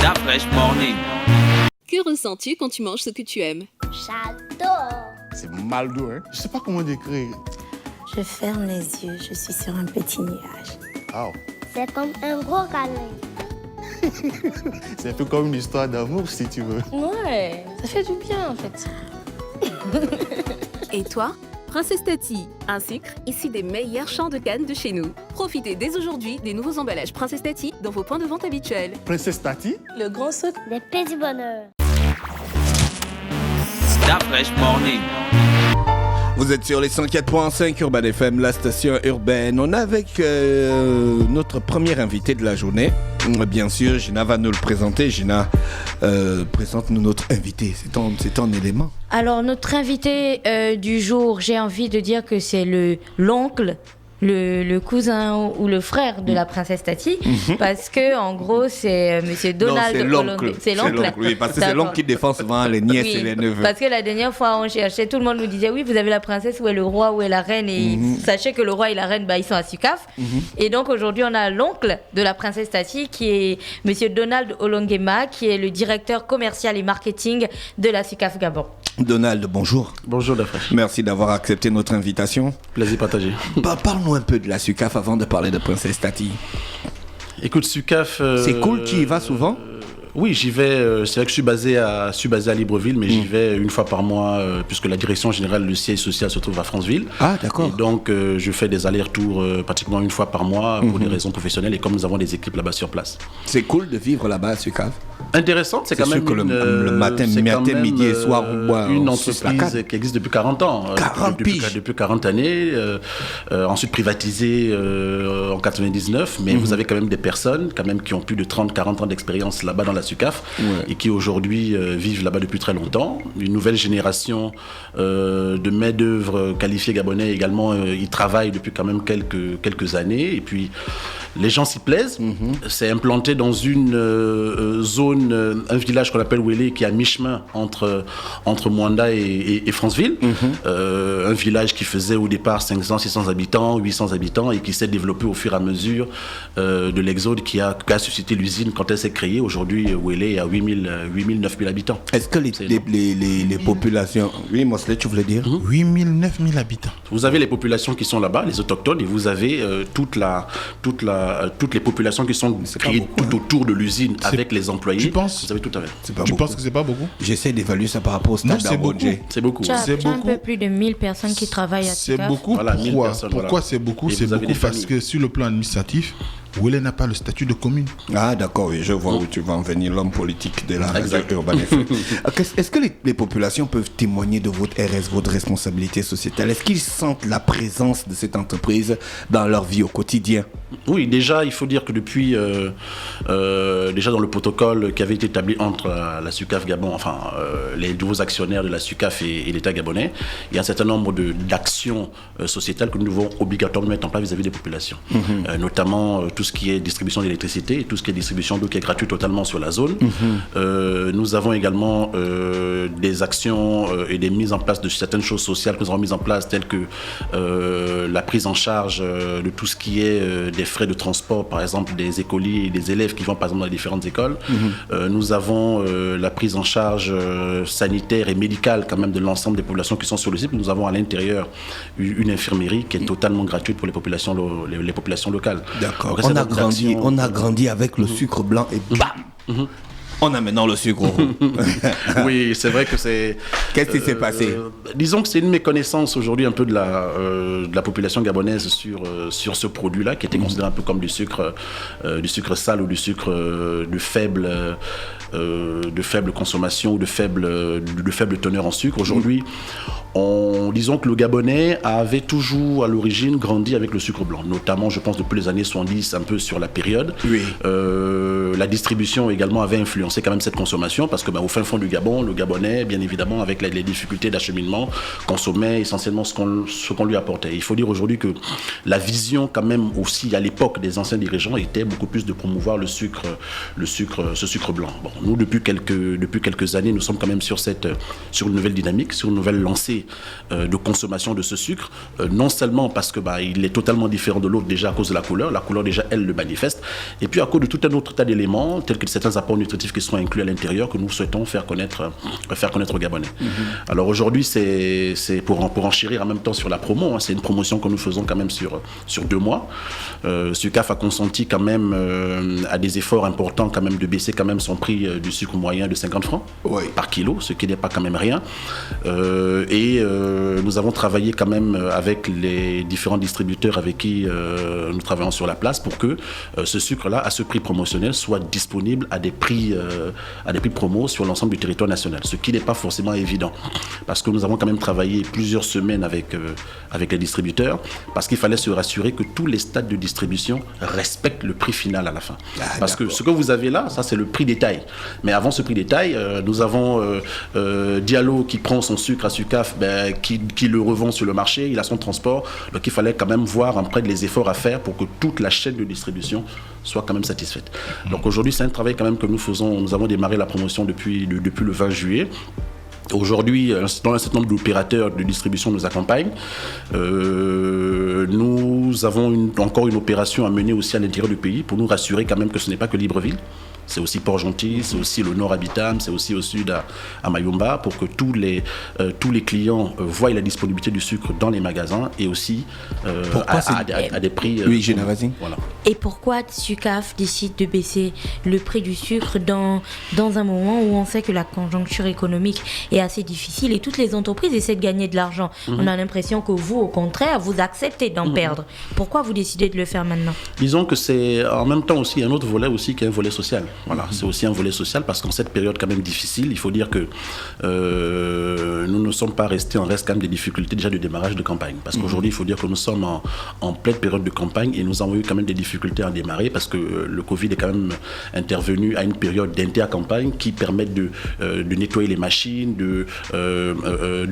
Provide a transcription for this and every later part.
La Fresh Morning. Que ressens-tu quand tu manges ce que tu aimes? J'adore. C'est Maldo, hein. Je sais pas comment décrire. Je ferme les yeux, je suis sur un petit nuage. Wow. C'est comme un gros câlin. C'est un peu comme une histoire d'amour, si tu veux. Ouais, ça fait du bien en fait. Et toi? Princesse Tati, un sucre issu des meilleurs champs de canne de chez nous. Profitez dès aujourd'hui des nouveaux emballages Princesse Tati dans vos points de vente habituels. Princesse Tati? Le grand sucre. Des petits bonheurs. La Fresh Morning. Vous êtes sur les 104.5 Urban FM, la station urbaine. On est avec notre premier invité de la journée. Bien sûr, Gina va nous le présenter. Gina, présente-nous notre invité. C'est ton élément. Alors, notre invité du jour, j'ai envie de dire que c'est l'oncle, le cousin ou le frère de la princesse Tati, parce que en gros, c'est Monsieur Donald. Non, c'est l'oncle. C'est l'oncle. Oui, parce que c'est l'oncle qui défend souvent les nièces et les neveux. Parce que la dernière fois, on cherchait, tout le monde nous disait oui, vous avez la princesse, où est le roi, où est la reine, et sachez que le roi et la reine, ils sont à Sukaf. Et donc aujourd'hui, on a l'oncle de la princesse Tati, qui est Monsieur Donald Olongema, qui est le directeur commercial et marketing de la Sukaf Gabon. Donald, bonjour. Bonjour, la Fresh. Merci d'avoir accepté notre invitation. Plaisir partagé. Parle-nous un peu de la Sukaf avant de parler de princesse Tati. Écoute, Sukaf... C'est cool, tu y vas souvent? Oui, j'y vais. C'est vrai que je suis basé à Libreville, mais j'y vais une fois par mois, puisque la direction générale, le siège social se trouve à Franceville. Ah, d'accord. Et donc, je fais des allers-retours pratiquement une fois par mois pour des raisons professionnelles, et comme nous avons des équipes là-bas sur place. C'est cool de vivre là-bas à Sukaf. Intéressant, c'est quand sûr même que le matin, midi et soir, on boit une on suce la entreprise canne. qui existe depuis 40 ans. 40 piges. Depuis 40 années, ensuite privatisée en 99, mais vous avez quand même des personnes quand même qui ont plus de 30-40 ans d'expérience là-bas dans la Sukaf, et qui aujourd'hui vivent là-bas depuis très longtemps. Une nouvelle génération de main-d'œuvre qualifiée gabonais également y travaillent depuis quand même quelques années, et puis les gens s'y plaisent. C'est implanté dans une zone, un village qu'on appelle Wélé, qui est à mi-chemin entre Mwanda et Franceville. Un village qui faisait au départ 500, 600 habitants, 800 habitants, et qui s'est développé au fur et à mesure de l'exode qui a suscité l'usine quand elle s'est créée. Aujourd'hui, Wélé est à 8 000, 9 000 habitants. Est-ce que les populations... Oui, Mosley, tu voulais dire 8 000, 9 000 habitants. Vous avez les populations qui sont là-bas, les autochtones, et vous avez toutes les populations qui sont créées tout autour de l'usine avec les employés. Tu penses? Vous avez tout à fait. Tu penses que c'est pas beaucoup? J'essaie d'évaluer ça par rapport au Non, stade c'est beaucoup. d'Abodjé. C'est beaucoup. Tu as C'est un beaucoup. peu plus de 1000 personnes qui travaillent à C'est Sukaf. beaucoup. Voilà, 1000 Pourquoi? personnes, Pourquoi voilà. c'est beaucoup? Et C'est vous avez beaucoup des parce familles. que sur le plan administratif, Wélé n'a pas le statut de commune. Ah, d'accord, oui, je vois où tu vas en venir, l'homme politique de la radio Exact. urbaine. Est-ce que les populations peuvent témoigner de votre RS, votre responsabilité sociétale? Est-ce qu'ils sentent la présence de cette entreprise dans leur vie au quotidien? Oui, déjà, il faut dire que depuis, déjà dans le protocole qui avait été établi entre la Sukaf Gabon, enfin, les nouveaux actionnaires de la Sukaf et l'État gabonais, il y a un certain nombre d'actions sociétales que nous devons obligatoirement mettre en place vis-à-vis des populations. Notamment tout ce qui est distribution d'électricité et tout ce qui est distribution d'eau qui est gratuit totalement sur la zone. Nous avons également des actions et des mises en place de certaines choses sociales que nous avons mises en place, telles que la prise en charge de tout ce qui est des frais de transport, par exemple des écoliers et des élèves qui vont par exemple dans les différentes écoles. Nous avons la prise en charge sanitaire et médicale quand même de l'ensemble des populations qui sont sur le site. Nous avons à l'intérieur une infirmerie qui est totalement gratuite pour les populations locales. D'accord. Donc, On a grandi avec le sucre blanc et bam, on a maintenant le sucre roux. Oui, c'est vrai que c'est... Qu'est-ce qui s'est passé? Disons que c'est une méconnaissance aujourd'hui un peu de la population gabonaise sur ce produit-là, qui était considéré un peu comme du sucre sale ou du sucre de faible consommation ou de faible teneur en sucre. Aujourd'hui, disons que le Gabonais avait toujours à l'origine grandi avec le sucre blanc, notamment je pense depuis les années 70, un peu sur la période. Oui. La distribution également avait influencé quand même cette consommation, parce que au fin fond du Gabon, le Gabonais, bien évidemment, avec les difficultés d'acheminement, consommait essentiellement ce qu'on lui apportait. Il faut dire aujourd'hui que la vision quand même aussi à l'époque des anciens dirigeants était beaucoup plus de promouvoir ce sucre blanc. Bon, nous depuis quelques années, nous sommes quand même sur une nouvelle dynamique, sur une nouvelle lancée de consommation de ce sucre, non seulement parce que il est totalement différent de l'autre déjà à cause de la couleur déjà elle le manifeste, et puis à cause de tout un autre tas d'éléments tels que certains apports nutritifs qui sont inclus à l'intérieur que nous souhaitons faire connaître aux Gabonais. Alors aujourd'hui, c'est pour enchérir en même temps sur la promo, hein, c'est une promotion que nous faisons quand même sur 2 mois. SUCAF a consenti quand même à des efforts importants quand même de baisser quand même son prix du sucre moyen de 50 francs par kilo, ce qui n'est pas quand même rien. Nous avons travaillé quand même avec les différents distributeurs avec qui nous travaillons sur la place pour que ce sucre-là, à ce prix promotionnel, soit disponible à des prix promo sur l'ensemble du territoire national, ce qui n'est pas forcément évident, parce que nous avons quand même travaillé plusieurs semaines avec les distributeurs, parce qu'il fallait se rassurer que tous les stades de distribution respectent le prix final à la fin. Parce que ce que vous avez là, ça c'est le prix détail. Mais avant ce prix détail, nous avons Diallo qui prend son sucre à SUCAF, qui le revend sur le marché, il a son transport, donc il fallait quand même voir après les efforts à faire pour que toute la chaîne de distribution soit quand même satisfaite. Donc aujourd'hui, c'est un travail quand même que nous faisons. Nous avons démarré la promotion depuis le 20 juillet. Aujourd'hui, un certain nombre d'opérateurs de distribution nous accompagnent. Nous avons encore une opération à mener aussi à l'intérieur du pays pour nous rassurer quand même que ce n'est pas que Libreville. C'est aussi Port-Gentil, c'est aussi le nord à Bitam, c'est aussi au sud à Mayumba, pour que tous les clients voient la disponibilité du sucre dans les magasins et aussi à des prix... Oui, Géna, vas-y. Voilà. Et pourquoi SUCAF décide de baisser le prix du sucre dans un moment où on sait que la conjoncture économique est assez difficile et toutes les entreprises essaient de gagner de l'argent? On a l'impression que vous, au contraire, vous acceptez d'en perdre. Pourquoi vous décidez de le faire maintenant? Disons que c'est en même temps aussi un autre volet aussi qui est un volet social. Voilà, c'est aussi un volet social parce qu'en cette période quand même difficile, il faut dire que nous ne sommes pas restés, on reste quand même des difficultés déjà de démarrage de campagne. Parce qu'aujourd'hui, il faut dire que nous sommes en pleine période de campagne et nous avons eu quand même des difficultés à démarrer parce que le Covid est quand même intervenu à une période d'inter-campagne qui permet de nettoyer les machines, de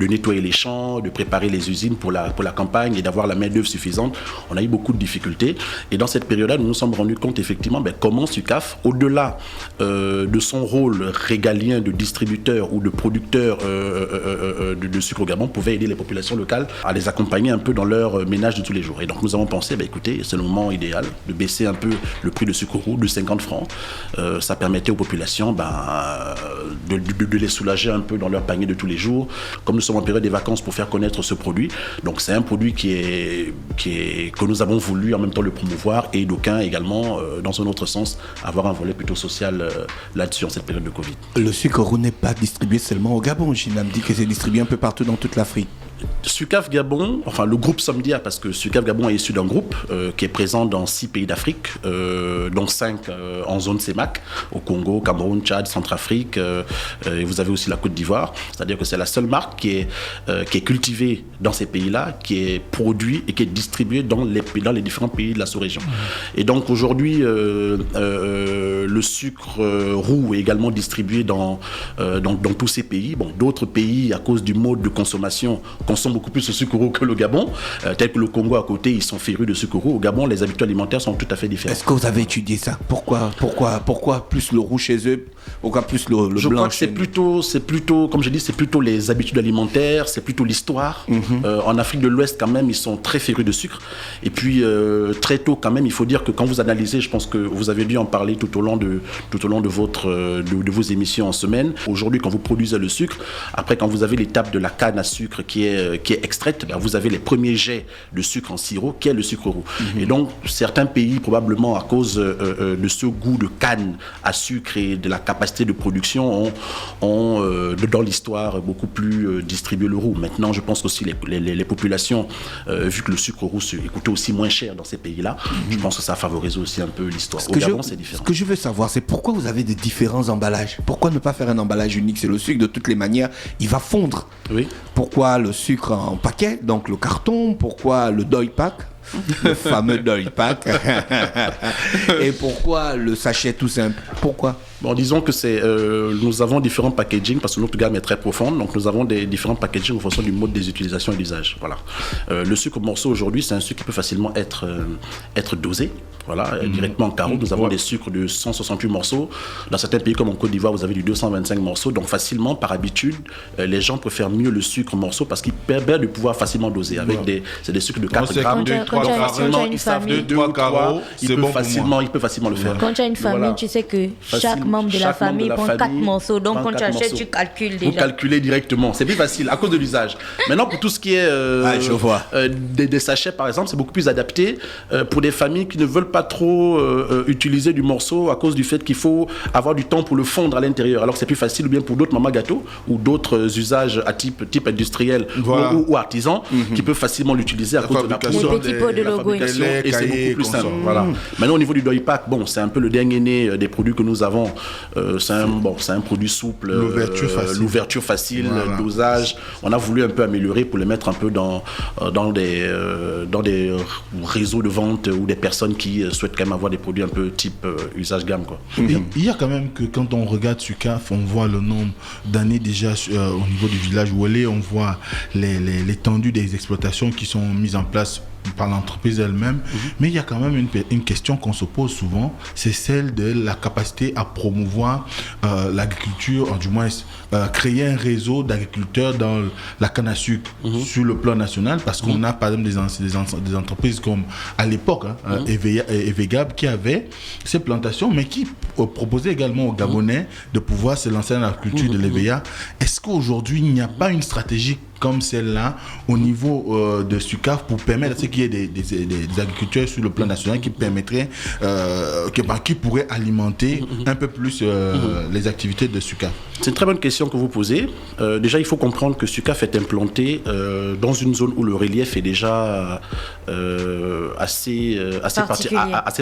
nettoyer les champs, de préparer les usines pour la campagne et d'avoir la main-d'œuvre suffisante. On a eu beaucoup de difficultés et dans cette période-là, nous nous sommes rendus compte effectivement comment SUCAF, au-delà de son rôle régalien de distributeur ou de producteur de sucre au Gabon, pouvait aider les populations locales à les accompagner un peu dans leur ménage de tous les jours. Et donc nous avons pensé, écoutez, c'est le moment idéal de baisser un peu le prix de sucre roux de 50 francs. Ça permettait aux populations de les soulager un peu dans leur panier de tous les jours. Comme nous sommes en période des vacances pour faire connaître ce produit, donc c'est un produit que nous avons voulu en même temps le promouvoir et d'aucuns également, dans un autre sens, avoir un volet plutôt social là-dessus en cette période de Covid. Le sucre roux n'est pas distribué seulement au Gabon. Gina me dit que c'est distribué un peu partout dans toute l'Afrique. SUCAF Gabon, enfin le groupe Somdia, parce que SUCAF Gabon est issu d'un groupe qui est présent dans 6 pays d'Afrique, dont 5 en zone CEMAC, au Congo, Cameroun, Tchad, Centrafrique, et vous avez aussi la Côte d'Ivoire. C'est-à-dire que c'est la seule marque qui est cultivée dans ces pays-là, qui est produite et qui est distribuée dans les différents pays de la sous-région. Et donc aujourd'hui, le sucre roux est également distribué dans tous ces pays. Bon, d'autres pays, à cause du mode de consommation, consomment beaucoup plus de sucre roux que le Gabon. Tel que le Congo à côté, ils sont férus de sucre roux. Au Gabon, les habitudes alimentaires sont tout à fait différentes. Est-ce que vous avez étudié ça? Pourquoi plus le roux chez eux? Pourquoi plus le blanc? Je crois que c'est plutôt, comme je dis, c'est plutôt les habitudes alimentaires, c'est plutôt l'histoire. En Afrique de l'Ouest, quand même, ils sont très férus de sucre. Et puis, très tôt, quand même, il faut dire que quand vous analysez, je pense que vous avez dû en parler tout au long de vos émissions en semaine. Aujourd'hui, quand vous produisez le sucre, après, quand vous avez l'étape de la canne à sucre qui est extraite, vous avez les premiers jets de sucre en sirop, qui est le sucre roux. Et donc, certains pays, probablement à cause de ce goût de canne à sucre et de la capacité de production, ont dans l'histoire beaucoup plus distribué le roux. Maintenant, je pense aussi les populations, vu que le sucre roux coûtait aussi moins cher dans ces pays-là, je pense que ça a favorisé aussi un peu l'histoire. Au Gabon, c'est différent. Ce que je veux savoir, c'est pourquoi vous avez des différents emballages? Pourquoi ne pas faire un emballage unique? C'est le sucre, de toutes les manières, il va fondre. Oui. Pourquoi le sucre en paquet, donc le carton? Pourquoi le Doy Pack? Le fameux Doy Pack. Et pourquoi le sachet tout simple? Pourquoi? Bon, disons que nous avons différents packaging parce que notre gamme est très profonde, donc nous avons des différents packaging en fonction du mode des utilisations et d'usage. Voilà. Le sucre morceau aujourd'hui, c'est un sucre qui peut facilement être dosé. Voilà, directement en carreau. Nous avons des sucres de 168 morceaux. Dans certains pays comme en Côte d'Ivoire, vous avez du 225 morceaux. Donc facilement, par habitude, les gens préfèrent mieux le sucre morceau parce qu'il permet de pouvoir facilement doser. C'est des sucres de 4 grammes. Quand tu as une famille, il peut facilement le faire. Quand tu as une famille, tu sais que chaque membres de la Chaque membre famille de la prend 4 famille morceaux. Donc, prend quand tu 4 achètes, morceaux. tu calcules Vous déjà. calculez directement. C'est plus facile à cause de l'usage. Maintenant, pour tout ce qui est je vois. des sachets, par exemple, c'est beaucoup plus adapté pour des familles qui ne veulent pas trop utiliser du morceau à cause du fait qu'il faut avoir du temps pour le fondre à l'intérieur. Alors que c'est plus facile, ou bien pour d'autres mamans gâteaux ou d'autres usages à type industriel Voilà. ou artisan qui peuvent facilement l'utiliser à cause de la fabrication Les petits pots de la logo. fabrication, et c'est cahiers, beaucoup plus simple. consorts. Voilà. Maintenant, au niveau du Doypack, bon, c'est un peu le dernier né des produits que nous avons. C'est un produit souple, l'ouverture facile, Voilà. le dosage. On a voulu un peu améliorer pour les mettre un peu dans des réseaux de vente ou des personnes qui souhaitent quand même avoir des produits un peu type usage gamme, quoi. Et il y a quand même que quand on regarde Sucaf, on voit le nombre d'années déjà au niveau du village Wele, on voit l'étendue des exploitations qui sont mises en place par l'entreprise elle-même. Mais il y a quand même une question qu'on se pose souvent, c'est celle de la capacité à promouvoir l'agriculture, du moins créer un réseau d'agriculteurs dans la canne à sucre sur le plan national, parce qu'on a par exemple des entreprises comme à l'époque Evegab qui avait ces plantations, mais qui proposait également aux Gabonais de pouvoir se lancer dans la culture de l'EVA. Est-ce qu'aujourd'hui il n'y a pas une stratégie comme celle-là au niveau de Sucaf pour permettre à ce qu'il y ait des agriculteurs sur le plan national qui permettraient, qui pourraient alimenter un peu plus les activités de Sucaf? C'est une très bonne question que vous posez. Déjà, il faut comprendre que Sucaf est implanté dans une zone où le relief est déjà assez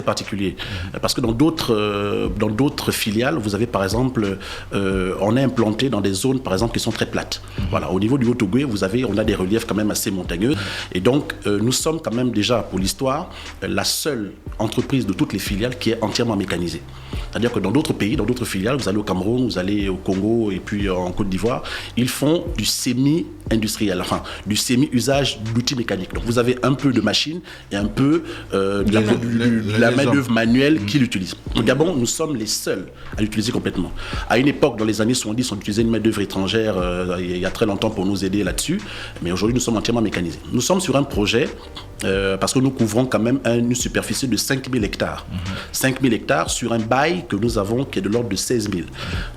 particulier. Parce que dans d'autres filiales, vous avez par exemple, on est implanté dans des zones par exemple qui sont très plates. Voilà, au niveau du Haut-Togo, on a des reliefs quand même assez montagneux. Et donc, nous sommes quand même déjà, pour l'histoire, la seule entreprise de toutes les filiales qui est entièrement mécanisée. C'est-à-dire que dans d'autres pays, dans d'autres filiales, vous allez au Cameroun, vous allez au Congo et puis en Côte d'Ivoire, ils font du semi-industriel, enfin, du semi-usage d'outils mécaniques. Donc, vous avez un peu de machine et un peu de la main-d'œuvre manuelle qui l'utilise. Au Gabon, nous sommes les seuls à l'utiliser complètement. À une époque, dans les années 70, on utilisait une main-d'œuvre étrangère il y a très longtemps pour nous aider là-dessus. Mais aujourd'hui, nous sommes entièrement mécanisés. Nous sommes sur un projet, parce que nous couvrons quand même une superficie de 5000 hectares. 5000 hectares sur un bail que nous avons qui est de l'ordre de 16 000.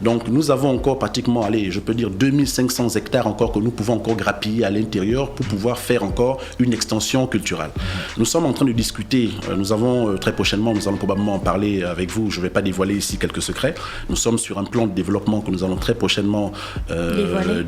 Donc nous avons encore pratiquement, je peux dire 2500 hectares encore que nous pouvons encore grappiller à l'intérieur pour pouvoir faire encore une extension culturelle. Nous sommes en train de discuter, nous allons probablement en parler avec vous, je ne vais pas dévoiler ici quelques secrets. Nous sommes sur un plan de développement que nous allons très prochainement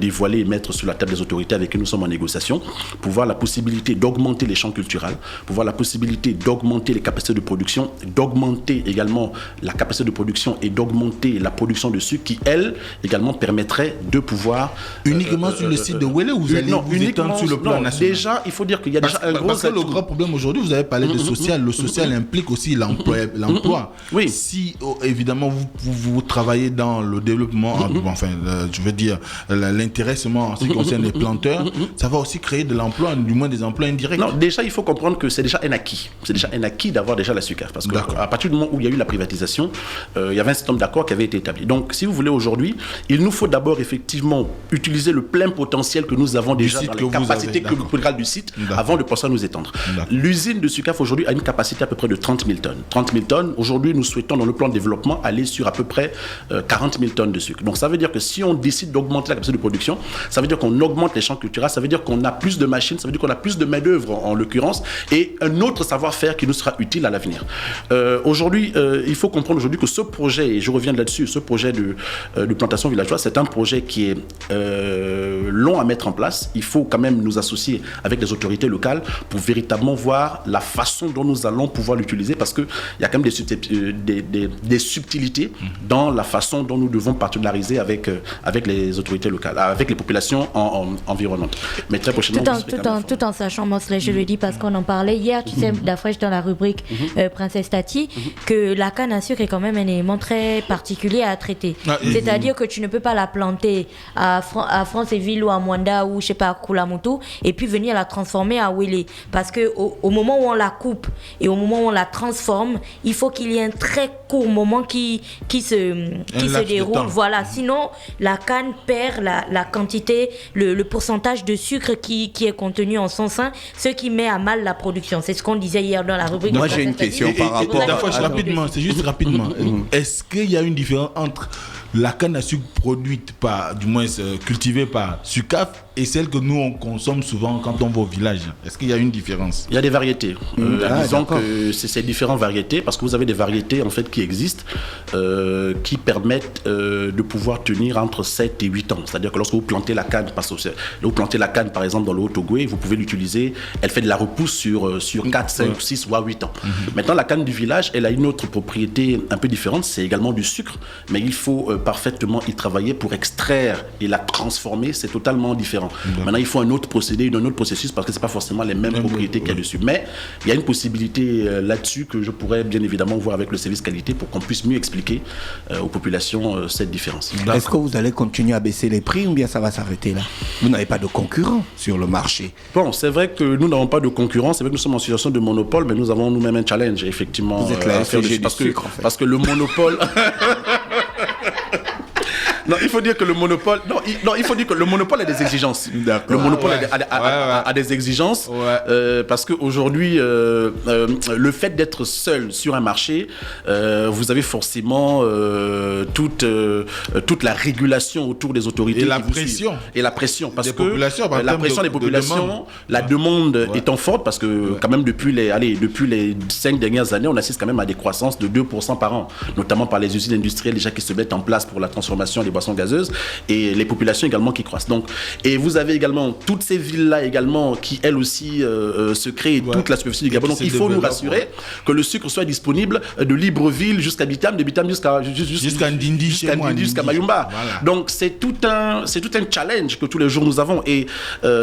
dévoiler et mettre sur la table des autorités avec qui nous sommes en négociation, pour voir la possibilité d'augmenter les champs culturels, pour voir la possibilité d'augmenter les capacités de production, d'augmenter également la capacité de production et d'augmenter la production de sucre qui, elle, également permettrait de pouvoir... Uniquement sur le site de Wele ou vous allez vous étendre sur le plan national? Déjà, il faut dire qu'il y a déjà un gros... Parce que le grand problème aujourd'hui, vous avez parlé de social, le social implique aussi l'emploi. Oui. Si, évidemment, vous travaillez dans le développement, je veux dire, l'intéressement en ce qui concerne les planteurs, ça va aussi créer de l'emploi, du moins des emplois indirects. Non, déjà, il faut comprendre que c'est déjà un acquis. C'est déjà un acquis d'avoir déjà la Sucaf. Parce qu'à partir du moment où il y a eu la privatisation, il y avait un certain nombre d'accords qui avaient été établis. Donc, si vous voulez, aujourd'hui, il nous faut d'abord effectivement utiliser le plein potentiel que nous avons déjà dans les capacités culturelles du site avant de penser à nous étendre. L'usine de Sucaf aujourd'hui a une capacité à peu près de 30 000 tonnes. 30 000 tonnes, aujourd'hui, nous souhaitons dans le plan de développement aller sur à peu près 40 000 tonnes de sucre. Donc, ça veut dire que si on décide d'augmenter la capacité de production, ça veut dire qu'on augmente les champs culturels, ça veut dire qu'on a plus de machines, ça veut dire qu'on a plus de main-d'œuvre en l'occurrence et un autre savoir-faire qui nous sera utile à l'avenir. Aujourd'hui, il faut comprendre aujourd'hui que ce projet, et je reviens là-dessus, ce projet de plantation villageoise, c'est un projet qui est long à mettre en place. Il faut quand même nous associer avec les autorités locales pour véritablement voir la façon dont nous allons pouvoir l'utiliser parce qu'il y a quand même des subtilités dans la façon dont nous devons partenariser avec les autorités locales, avec les populations environnantes. Mais très prochainement, tout en sachant, moi je le dis parce qu'on en parlait hier, tu sais, d'Afresh dans la rubrique Princesse Tati, que la canne à sucre est quand même un élément très particulier à traiter. C'est-à-dire que tu ne peux pas la planter à Franceville ou à Mwanda ou je sais pas à Kulamutu et puis venir la transformer à Wele. Parce que au moment où on la coupe et au moment où on la transforme, il faut qu'il y ait un très court moment qui se déroule. Voilà, sinon la canne perd la quantité, le pourcentage de sucre qui est contenu en son sein, ce qui met à mal la production. C'est ce qu'on disait hier dans la rubrique. Moi j'ai une question par rapport rapidement, c'est juste rapidement. Est-ce qu'il y a une différence entre la canne à sucre produite par, du moins cultivée par SUCAF et celle que nous on consomme souvent quand on va au village? Est-ce qu'il y a une différence? Il y a des variétés. Disons d'accord. que c'est ces différentes variétés, parce que vous avez des variétés en fait qui existent, qui permettent de pouvoir tenir entre 7 et 8 ans. C'est-à-dire que lorsque vous plantez la canne, vous plantez la canne par exemple dans le Haut-Ogooué, vous pouvez l'utiliser, elle fait de la repousse sur 4, 5, 6 ou 8 ans. Maintenant, la canne du village, elle a une autre propriété un peu différente, c'est également du sucre, mais il faut parfaitement y travailler pour extraire et la transformer, c'est totalement différent. Maintenant, il faut un autre procédé, un autre processus, parce que c'est pas forcément les mêmes propriétés qu'il y a dessus. Mais il y a une possibilité là-dessus que je pourrais bien évidemment voir avec le service qualité pour qu'on puisse mieux expliquer aux populations cette différence. Est-ce que vous allez continuer à baisser les prix ou bien ça va s'arrêter là? Vous n'avez pas de concurrents sur le marché. Bon, c'est vrai que nous n'avons pas de concurrence, c'est vrai que nous sommes en situation de monopole, mais nous avons nous-mêmes un challenge, effectivement. Vous êtes la FG du sucre, en fait. Parce que le monopole... Non, il faut dire que le monopole, il faut dire que le monopole a des exigences. Le monopole a des exigences parce qu'aujourd'hui, le fait d'être seul sur un marché, vous avez forcément toute la régulation autour des autorités. Et la pression. Et la pression, parce des que la pression des populations, la demande étant forte, parce que quand même depuis les 5 dernières années, on assiste quand même à des croissances de 2% par an, notamment par les usines industrielles déjà qui se mettent en place pour la transformation des boissons gazeuses et les populations également qui croissent. Donc, et vous avez également toutes ces villes-là également qui elles aussi se créent toute la superficie du Gabon. Donc il faut nous rassurer que le sucre soit disponible de Libreville jusqu'à Bitam, de Bitam jusqu'à Ndindi, jusqu'à Mayumba. Voilà. Donc c'est tout un challenge que tous les jours nous avons et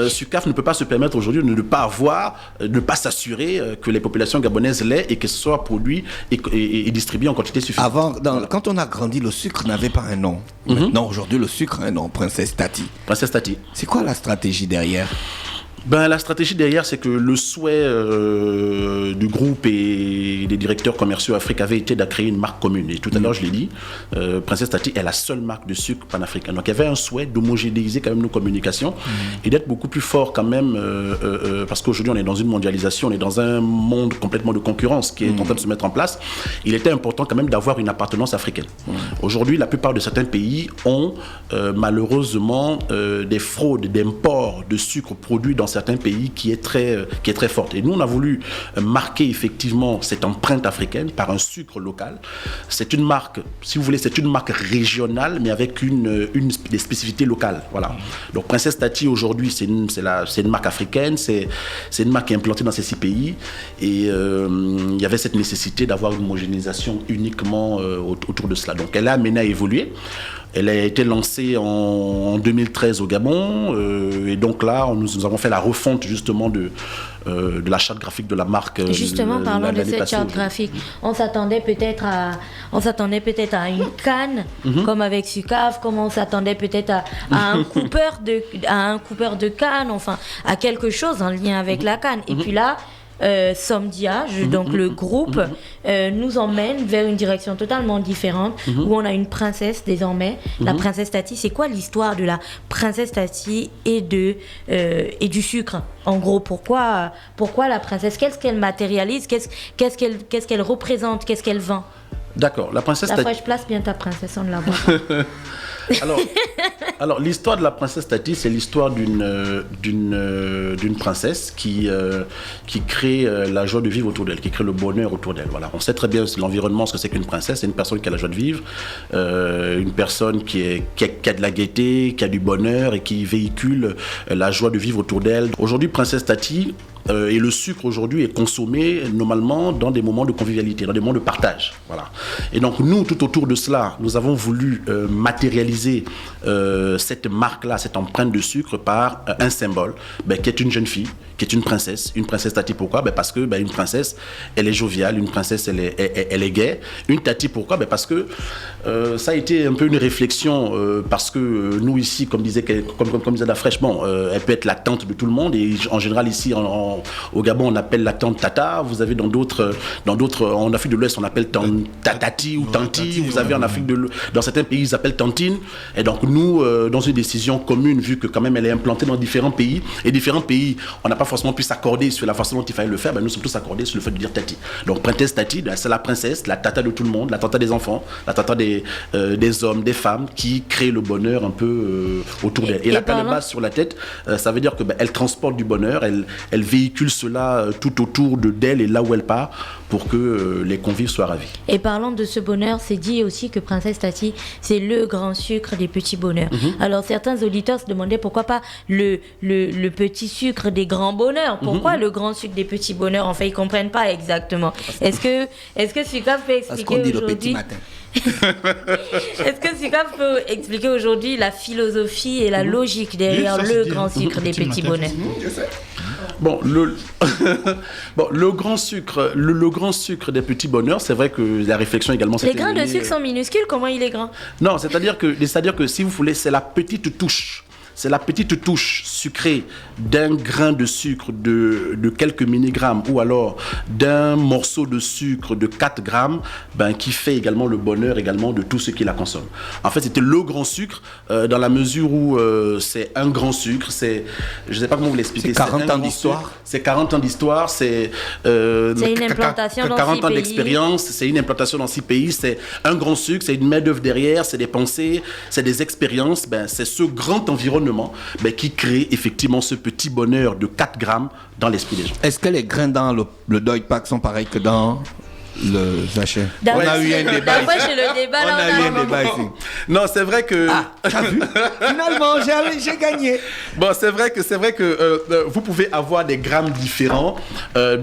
SUCAF ne peut pas se permettre aujourd'hui de ne pas s'assurer que les populations gabonaises l'aient et que ce soit produit et distribué en quantité suffisante. Quand on a grandi, le sucre n'avait pas un nom. Maintenant, aujourd'hui, le sucre a un nom, Princesse Tati. Princesse Tati. C'est quoi la stratégie derrière? La stratégie derrière, c'est que le souhait du groupe et des directeurs commerciaux Afrique avait été de créer une marque commune. Et tout à l'heure, je l'ai dit, Princesse Tati est la seule marque de sucre panafricaine. Donc il y avait un souhait d'homogénéiser quand même nos communications et d'être beaucoup plus fort quand même, parce qu'aujourd'hui on est dans une mondialisation, on est dans un monde complètement de concurrence qui est en train de se mettre en place. Il était important quand même d'avoir une appartenance africaine. Aujourd'hui, la plupart de certains pays ont malheureusement des fraudes d'import de sucre produit dans certains pays qui est très forte. Et nous, on a voulu marquer effectivement cette empreinte africaine par un sucre local. C'est une marque, si vous voulez, c'est une marque régionale, mais avec des spécificités locales. Voilà. Donc, Princesse Tati, aujourd'hui, c'est une marque africaine, c'est une marque qui est implantée dans ces 6 pays. Et il y avait cette nécessité d'avoir une homogénéisation uniquement autour de cela. Donc, elle a amené à évoluer. Elle a été lancée en 2013 au Gabon et donc là, nous avons fait la refonte justement de la charte graphique de la marque. Justement, parlons de cette charte graphique. On s'attendait peut-être à une canne, comme avec SUCAF, comme on s'attendait peut-être à un coupeur de canne, enfin à quelque chose en lien avec la canne. Et puis là, Somdia, donc le groupe, nous emmène vers une direction totalement différente où on a une princesse désormais, la princesse Tati. C'est quoi l'histoire de la princesse Tati et du sucre? En gros, pourquoi la princesse? Qu'est-ce qu'elle matérialise? Qu'est-ce qu'elle représente? Qu'est-ce qu'elle vend? D'accord, la princesse La Tati. fraîche place bien ta princesse, on ne la voit pas. Alors, l'histoire de la princesse Tati, c'est l'histoire d'une princesse qui crée la joie de vivre autour d'elle, qui crée le bonheur autour d'elle. Voilà. On sait très bien l'environnement, ce que c'est qu'une princesse. C'est une personne qui a la joie de vivre, une personne qui a de la gaieté, qui a du bonheur et qui véhicule la joie de vivre autour d'elle. Aujourd'hui, princesse Tati, et le sucre aujourd'hui est consommé normalement dans des moments de convivialité, dans des moments de partage. Voilà. Et donc nous, tout autour de cela, nous avons voulu matérialiser cette marque-là, cette empreinte de sucre par un symbole qui est une jeune fille, qui est une princesse Tati. Pourquoi? Parce que une princesse, elle est joviale, une princesse, elle est gaie. Une Tati, pourquoi? Parce que ça a été un peu une réflexion, parce que nous ici, comme disait la fraîche, elle peut être la tante de tout le monde, et en général ici, au Gabon, on appelle la tante tata. Vous avez dans d'autres, en Afrique de l'Ouest, on appelle tatati ou tanti. Vous avez en Afrique dans certains pays, ils appellent tantine. Et donc nous, dans une décision commune, vu que quand même elle est implantée dans différents pays, et différents pays, on n'a pas forcément pu s'accorder sur la façon dont il fallait le faire, nous sommes tous accordés sur le fait de dire tati. Donc princesse tati, c'est la princesse, la tata de tout le monde, la tata des enfants, la tata des hommes, des femmes, qui crée le bonheur un peu autour d'elle. Et la calebasse sur la tête, ça veut dire que elle transporte du bonheur, elle véhicule cela tout autour d'elle et là où elle part, pour que les convives soient ravis. Et parlant de ce bonheur, c'est dit aussi que Princesse Tati, c'est le grand sucre des petits bonheurs. Alors certains auditeurs se demandaient pourquoi pas le petit sucre des grands bonheurs. Pourquoi le grand sucre des petits bonheurs? En fait, ils comprennent pas exactement. Est-ce que Sucaf peut expliquer aujourd'hui? Est-ce que Sucaf peut expliquer aujourd'hui la philosophie et la logique derrière le grand sucre des petits bonheurs? Je sais. Bon, le grand sucre des petits bonheurs, c'est vrai que la réflexion également... Les grains de sucre sont minuscules, comment il est grand? Non, c'est-à-dire que si vous voulez, c'est la petite touche. C'est la petite touche sucrée d'un grain de sucre de quelques milligrammes ou alors d'un morceau de sucre de 4 grammes qui fait également le bonheur également de tous ceux qui la consomment. En fait, c'était le grand sucre dans la mesure où c'est un grand sucre. Je ne sais pas comment vous l'expliquer. C'est 40 ans d'histoire. C'est 40 ans d'histoire. C'est une implantation dans 40 6 ans pays. d'expérience. C'est une implantation dans 6 pays. C'est un grand sucre. C'est une main-d'œuvre derrière. C'est des pensées. C'est des expériences. C'est ce grand environnement qui crée effectivement ce petit bonheur de 4 grammes dans l'esprit des gens. Est-ce que les grains dans le Dog Pack sont pareils que dans le sachet? On a eu un débat ici. Non, c'est vrai que... Ah, t'as vu? Finalement, j'ai gagné. Bon, c'est vrai que vous pouvez avoir des grammes différents.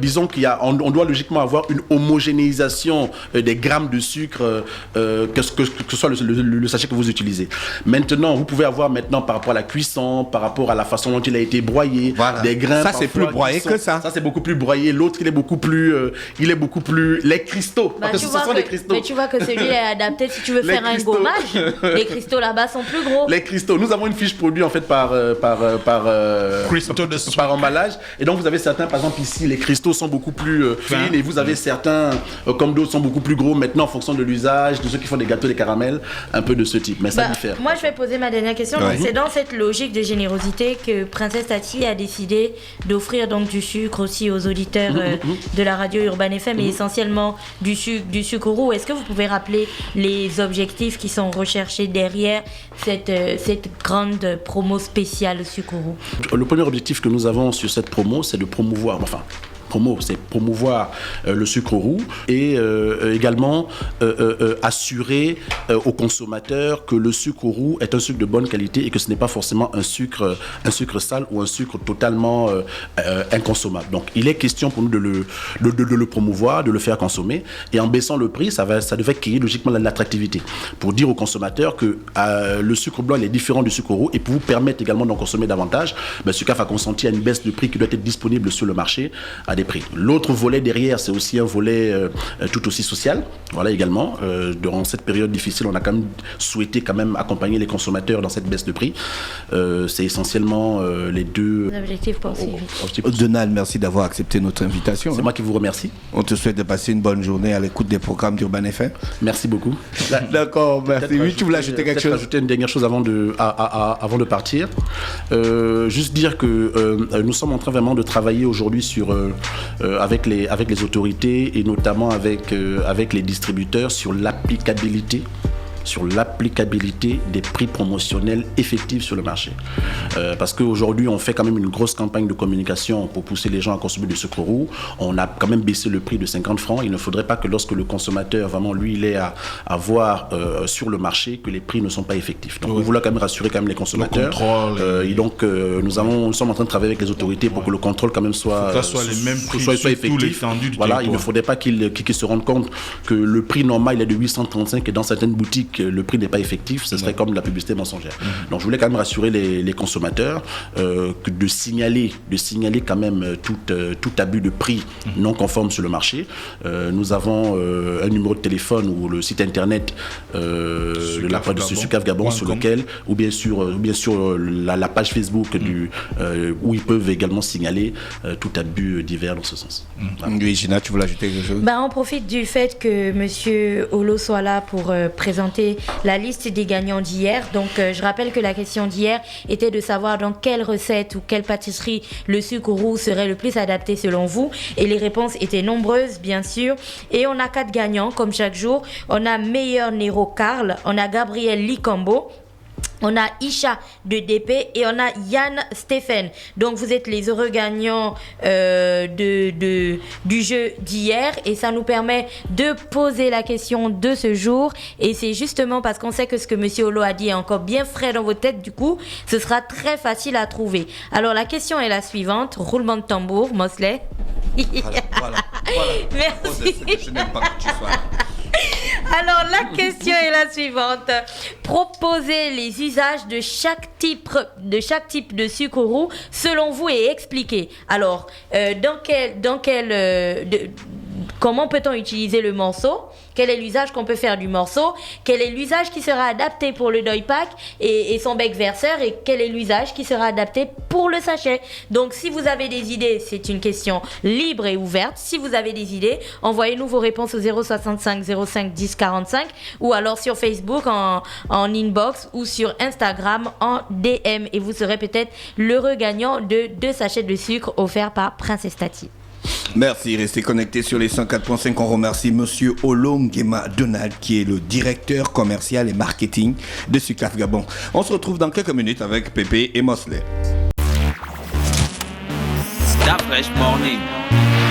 Disons on doit logiquement avoir une homogénéisation des grammes de sucre, que ce soit le sachet que vous utilisez. Maintenant, vous pouvez avoir par rapport à la cuisson, par rapport à la façon dont il a été broyé, des grains... Ça, c'est plus broyé que ça. Ça, c'est beaucoup plus broyé. L'autre, il est beaucoup plus... Les cristaux. Ce sont des cristaux. Mais tu vois que celui est adapté si tu veux faire un gommage. Les cristaux là-bas sont plus gros. Les cristaux. Nous avons une fiche produit en fait par emballage. Et donc vous avez certains, par exemple ici, les cristaux sont beaucoup plus fines et vous avez certains, comme d'autres, sont beaucoup plus gros maintenant en fonction de l'usage, de ceux qui font des gâteaux, des caramels, un peu de ce type. Mais ça diffère. Moi, je vais poser ma dernière question. Ouais. Donc, c'est dans cette logique de générosité que Princesse Tati a décidé d'offrir donc du sucre aussi aux auditeurs de la radio Urban FM et essentiellement du sucre roux. Est-ce que vous pouvez rappeler les objectifs qui sont recherchés derrière cette grande promo spéciale sucre roux? Le premier objectif que nous avons sur cette promo, c'est de promouvoir, c'est promouvoir le sucre roux et également assurer aux consommateurs que le sucre roux est un sucre de bonne qualité et que ce n'est pas forcément un sucre sale ou un sucre totalement inconsommable. Donc il est question pour nous de le promouvoir, de le faire consommer, et en baissant le prix, ça devait créer logiquement l'attractivité pour dire aux consommateurs que le sucre blanc il est différent du sucre roux, et pour vous permettre également d'en consommer davantage, Sucaf a consenti à une baisse de prix qui doit être disponible sur le marché à des prix. L'autre volet derrière, c'est aussi un volet tout aussi social. Voilà également. Durant cette période difficile, on a quand même souhaité accompagner les consommateurs dans cette baisse de prix. C'est essentiellement les deux objectifs poursuivis. Donald, merci d'avoir accepté notre invitation. C'est moi qui vous remercie. On te souhaite de passer une bonne journée à l'écoute des programmes d'Urban FM. Merci beaucoup. D'accord, merci. Oui, tu voulais ajouter quelque chose? Ajouter une dernière chose avant de partir. Juste dire que nous sommes en train vraiment de travailler aujourd'hui avec les autorités et notamment avec les distributeurs sur l'applicabilité des prix promotionnels effectifs sur le marché. Parce qu'aujourd'hui, on fait quand même une grosse campagne de communication pour pousser les gens à consommer du sucre roux. On a quand même baissé le prix de 50 francs. Il ne faudrait pas que lorsque le consommateur, vraiment, lui, il ait à voir sur le marché que les prix ne sont pas effectifs. Donc, on voulait quand même rassurer quand même les consommateurs. Le contrôle. Et donc, nous sommes en train de travailler avec les autorités pour que le contrôle quand même soit les mêmes prix soit sur effectif. tout l'étendue du voilà, territoire. il ne faudrait pas qu'ils se rendent compte que le prix normal est de 835 et dans certaines boutiques, le prix n'est pas effectif, ce serait comme de la publicité mensongère. Donc je voulais quand même rassurer les consommateurs de signaler quand même tout abus de prix non conforme sur le marché. Nous avons un numéro de téléphone ou le site internet de la part de Sucaf Gabon sur lequel, ou bien sûr la page Facebook où ils peuvent également signaler tout abus divers dans ce sens. Voilà. Oui, Gina, tu voulais ajouter quelque chose? On profite du fait que Monsieur Olo soit là pour présenter la liste des gagnants d'hier. Donc, je rappelle que la question d'hier était de savoir dans quelle recette ou quelle pâtisserie le sucre roux serait le plus adapté selon vous. Et les réponses étaient nombreuses, bien sûr. Et on a 4 gagnants, comme chaque jour. On a Meilleur Nero Karl, on a Gabriel Licambo, on a Isha de DP et on a Yann Stéphane. Donc vous êtes les heureux gagnants du jeu d'hier et ça nous permet de poser la question de ce jour. Et c'est justement parce qu'on sait que ce que Monsieur Olo a dit est encore bien frais dans vos têtes, du coup, ce sera très facile à trouver. Alors la question est la suivante, roulement de tambour, Mosley. Voilà. Merci. Je n'aime pas que tu sois là. Alors la question est la suivante. Proposez les usages de chaque type de sucre roux selon vous et expliquez. Alors, comment peut-on utiliser le morceau? Quel est l'usage qu'on peut faire du morceau? Quel est l'usage qui sera adapté pour le deuil pack et son bec verseur? Et quel est l'usage qui sera adapté pour le sachet? Donc, si vous avez des idées, c'est une question libre et ouverte. Si vous avez des idées, envoyez-nous vos réponses au 065 05 10 45 ou alors sur Facebook en inbox ou sur Instagram en DM. Et vous serez peut-être l'heureux gagnant de 2 sachets de sucre offerts par Princesse Tati. Merci, restez connectés sur les 104.5. On remercie Monsieur Olongema Donald qui est le directeur commercial et marketing de Sucaf Gabon. On se retrouve dans quelques minutes avec Pépé et Mosley. Start Fresh Morning.